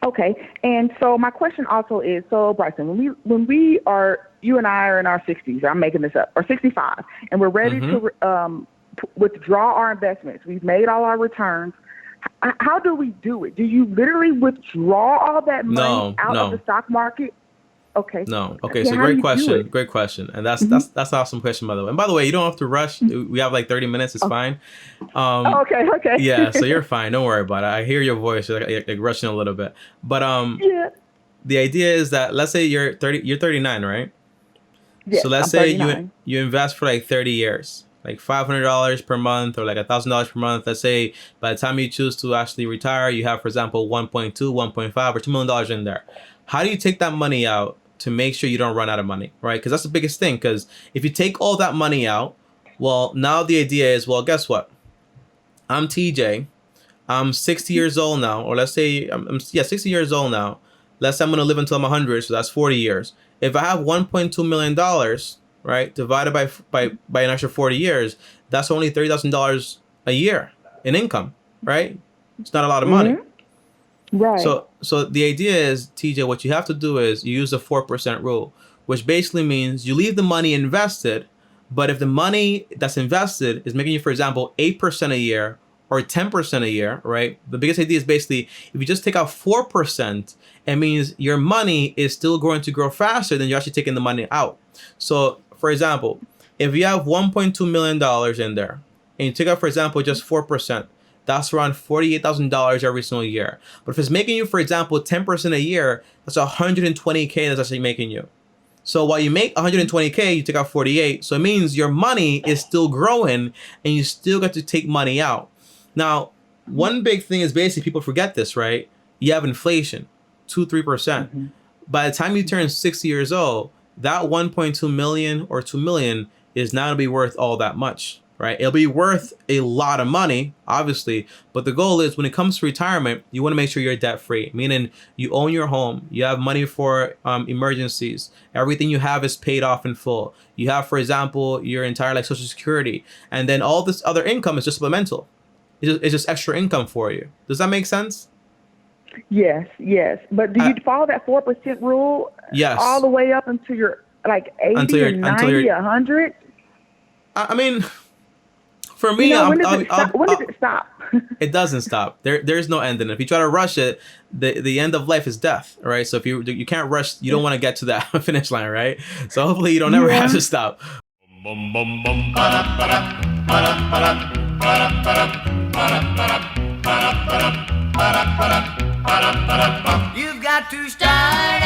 Okay. And so my question also is, so Bryson, when we are, you and I are in our 60s, I'm making this up, or 65, and we're ready Mm-hmm. to withdraw our investments. We've made all our returns. How do we do it? Do you literally withdraw all that money No, out of the no, stock market? Okay. no. Okay, Yeah, so how do great you do question. it? Great question. And that's Hmm. that's that's an awesome question, by the way. And by the way, you don't have to rush. We have like 30 minutes. It's Oh, fine. Um, okay, yeah, so okay. you're fine. Don't worry about it. I hear your voice. You're like rushing a little bit. But Yeah. the idea is that let's say you're 39, right? So Yes, let's I'm say you 39. you invest for like 30 years, like $500 per month or like $1,000 per month. Let's say by the time you choose to actually retire, you have, for example, 1.2, 1.5, or $2 million in there. How do you take that money out to make sure you don't run out of money, right? Because that's the biggest thing. Because if you take all that money out, well, now the idea is, well, guess what? I'm TJ. I'm 60 years old now, or let's say yeah, 60 years old now. Let's say I'm gonna live until I'm 100, so that's 40 years. If I have 1.2 million dollars, right, divided by an extra 40 years, that's only $30,000 a year in income, right? It's not a lot of money. Hmm. Right. So the idea is, TJ, what you have to do is you use the 4% rule, which basically means you leave the money invested, but if the money that's invested is making you, for example, 8% a year or 10% a year, right? The biggest idea is basically if you just take out 4%, it means your money is still going to grow faster than you're actually taking the money out. So, for example, if you have $1.2 million in there and you take out, for example, just 4%, that's around $48,000 every single year. But if it's making you, for example, 10% a year, that's 120K that's actually making you. So while you make 120K, you take out 48. So it means your money is still growing and you still get to take money out. Now, one big thing is basically people forget this, right? You have inflation, 2-3%. Hmm. By the time you turn 60 years old, that 1.2 million or 2 million is now to be worth all that much, right? It'll be worth a lot of money, obviously, but the goal is when it comes to retirement, you want to make sure you're debt free, meaning you own your home, you have money for emergencies, everything you have is paid off in full. You have, for example, your entire like social security, and then all this other income is just supplemental. It's just extra income for you. Does that make sense? Yes, yes. But do Uh, you follow that 4% rule all yes. the way up until you're like Until 80 or you're until 90, you're. 100? I mean, for You me, know, when does it stop? When does it stop? it doesn't stop. There's no end in it. If you try to rush it, the end of life is death, right? So if you can't rush, you don't want to get to that finish line, right? So hopefully you don't ever have Yeah. to stop. You've got to start